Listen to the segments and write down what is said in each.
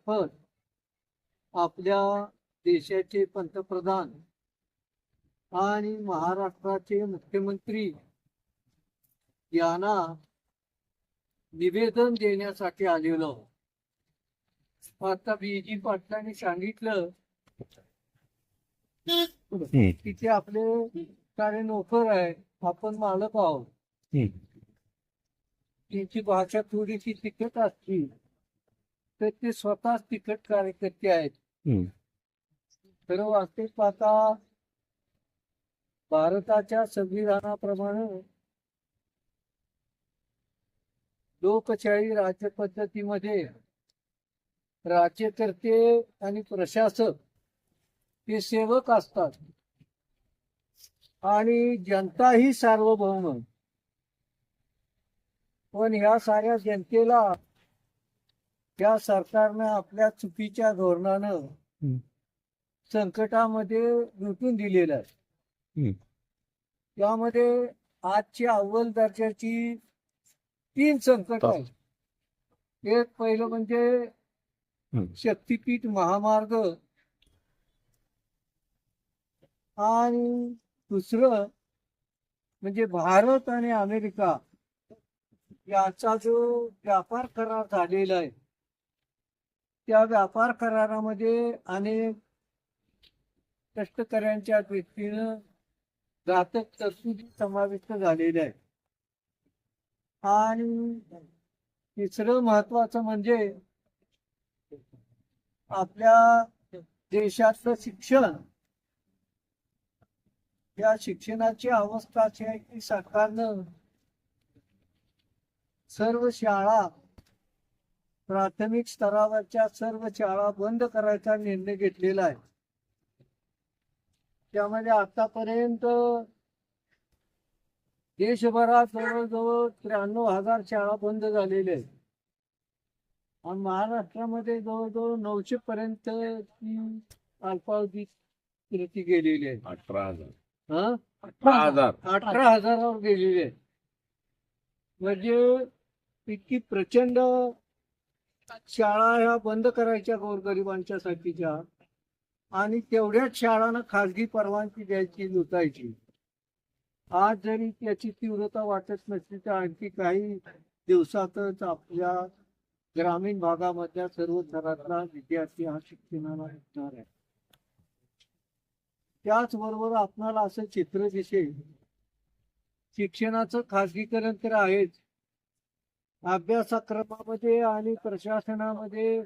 मार्फत आपल्या देशाचे पंतप्रधान आणि महाराष्ट्राचे मुख्यमंत्री यांना निवेदन देण्यासाठी आलेलो. आता बीजी पाटलांनी सांगितलं की ते आपले सारे नोकर आहे, आपण मालक आहोत. त्यांची भाषा थोडीशी तिखट असली तर ते स्वतःच तिखट कार्यकर्ते आहेत. खरं वास्तविक पाहता भारताच्या संविधानाप्रमाणे लोकशाही राज्य पद्धतीमध्ये राज्यकर्ते आणि प्रशासक हे सेवक असतात आणि जनता ही सार्वभौम. पण ह्या साऱ्या जनतेला या सरकारनं आपल्या चुकीच्या धोरणानं संकटामध्ये लुटून दिलेलं आहे. त्यामध्ये आजची अव्वल दर्जाची 3 संकट आहेत. एक पहिलं म्हणजे शक्तीपीठ महामार्ग आणि दुसरं म्हणजे भारत आणि अमेरिका यांचा जो व्यापार करार झालेला आहे, त्या व्यापार करारामध्ये अनेक कष्टकऱ्यांच्या दृष्टीनं घातक तरतुदी समाविष्ट झालेल्या आहेत. आणि तिसरं महत्वाचं म्हणजे आपल्या देशातलं शिक्षण, या शिक्षणाची अवस्था अशी आहे की सरकारनं सर्व शाळा, प्राथमिक स्तरावरच्या सर्व शाळा बंद करायचा निर्णय घेतलेला आहे. त्यामध्ये आतापर्यंत देशभरात जवळजवळ 93,000 शाळा बंद झालेल्या आहेत आणि महाराष्ट्रामध्ये जवळजवळ 900 पर्यंत ती अल्पावधी कृती गेलेली आहे. 18,000 18,000वर गेलेली आहे. म्हणजे इतकी प्रचंड शाळा ह्या बंद करायच्या गोरगरिबांच्या साठीच्या, आणि तेवढ्याच शाळांना खाजगी परवानगी द्यायची, लुटायची. आज जरी त्याची तीव्रता वाटत नसली तर आणखी काही दिवसातच आपल्या ग्रामीण भागामधल्या सर्व थरातला विद्यार्थी हा शिक्षणाला भेटणार आहे. त्याचबरोबर आपणाला असं चित्र दिसेल, शिक्षणाचं खाजगीकरण तर आहेच, अभ्यासक्रमामध्ये आणि प्रशासनामध्ये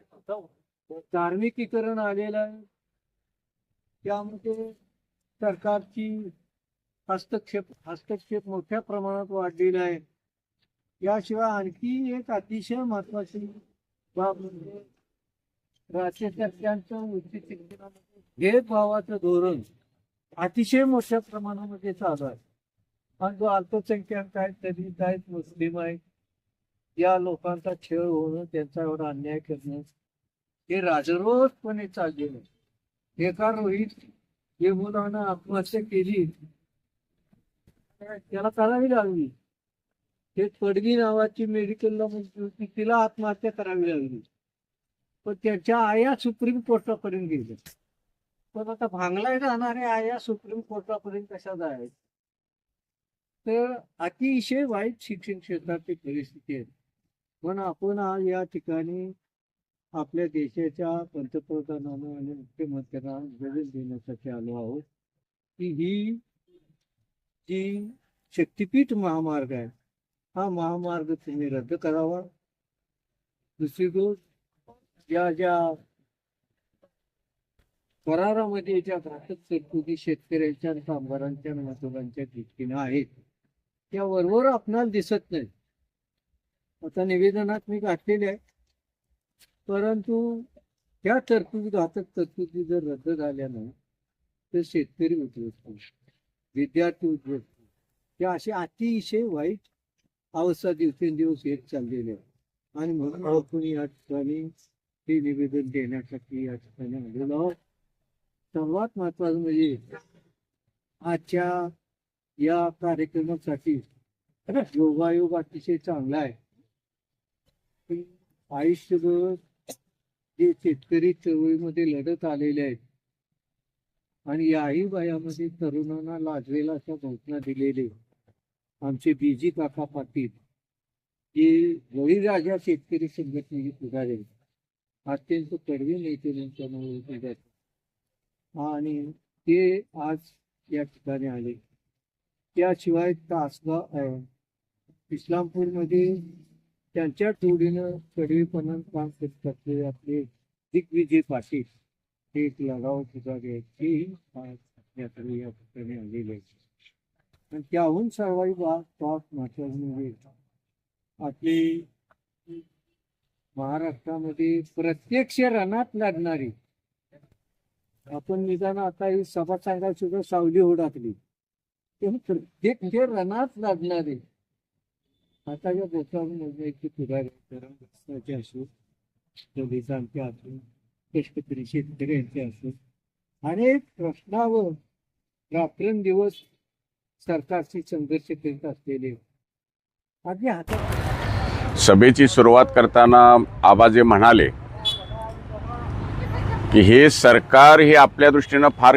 धार्मिकीकरण आलेलं आहे. त्यामध्ये सरकारची हस्तक्षेप मोठ्या प्रमाणात वाढलेला आहे. याशिवाय आणखी एक अतिशय महत्वाची बाब म्हणजे राज्यकर्त्यांचं उच्च शिक्षणामध्ये भेदभावाचं धोरण अतिशय मोठ्या प्रमाणामध्ये चालू आहे. आणि जो अल्पसंख्याक आहेत, दलित आहेत, मुस्लिम आहेत, या लोकांचा छळ होणं, त्यांचा एवढा अन्याय करणं हे राजरोसपणे चाललेलं आहे. एका रोहित वेमुलानं आत्महत्या केली, त्याला करावी लागली. एक पडवी नावाची मेडिकलला मुलगी होती, तिला आत्महत्या करावी लागली. पण त्याच्या आया सुप्रीम कोर्टापर्यंत गेल्या. पण आता भांगलाय जाणारे आया सुप्रीम कोर्टापर्यंत कशा जायचं? तर अतिशय वाईट शिक्षण क्षेत्राची परिस्थिती आहे. पण आपण आज या ठिकाणी आपल्या देशाच्या पंतप्रधानांना आणि मुख्यमंत्र्यांना निवेदन देण्यासाठी आलो आहोत की ही जी शक्तीपीठ महामार्ग आहे, हा महामार्ग तुम्ही रद्द करावा. दुसरी गोष्ट, ज्या करारामध्ये ज्या घातक तरतुदी शेतकऱ्यांच्या आणि कामगारांच्या आणि मजुरांच्या दृष्टीने आहेत, त्या वरवर आपणाला दिसत नाही. आता निवेदनात मी घातलेले आहे, परंतु त्या तरतुदी, घातक तरतुदी जर रद्द झाल्या नाही तर शेतकरी उद्ध्वस्त, विद्यार्थी उद्ध्वस्त, या अशी अतिशय वाईट अवस्था दिवसेंदिवस येत चाललेली आहे. आणि म्हणून आपण या ठिकाणी हे निवेदन देण्यासाठी या ठिकाणी आलेलो आहोत. सर्वात महत्वाचं म्हणजे आजच्या या कार्यक्रमासाठी योगायोग अतिशय चांगला आहे. आयुष्यभर जे शेतकरी चळवळीमध्ये लढत आलेले आहेत आणि याही वयामध्ये तरुणांना लाजवेला अशा घोषणा दिलेले आमचे बीजी काका पाटील, जे बळीराजा शेतकरी संघटनेचे पुढारी आहेत, अत्यंत कडवे नेते त्यांच्या नावे ओळखले जातात आणि ते आज या ठिकाणी आले. त्याशिवाय तासगाव इस्लामपूरमध्ये त्यांच्या टोळीनं कडवेपणानं काम करत असलेले आपले दिग्विजय पाटील हे एक लढाऊ पुढारी आहेत, ते आज आपल्याकडे या ठिकाणी आलेले आहेत. आणि त्याहून सर्वाही बाब महत्वाची आपली महाराष्ट्रामध्ये प्रत्यक्ष रणात लढणारी, आपण निदान आता ही सभा सांगायला सुद्धा सावली ओढाकली, प्रत्यक्ष रणात लढणारे आता या गोष्टावर मोजण्याची पुढारी असो, पोलिसांचे असो, कष्टकरी शेतकऱ्यांचे असो, अनेक प्रश्नावर रात्रंदिवस सरकारशी संघर्ष करीत असलेले आधी हातात. सभेची सुरुवात करताना आबाजे म्हणाले की हे सरकार हे आपल्या दृष्टीनं फार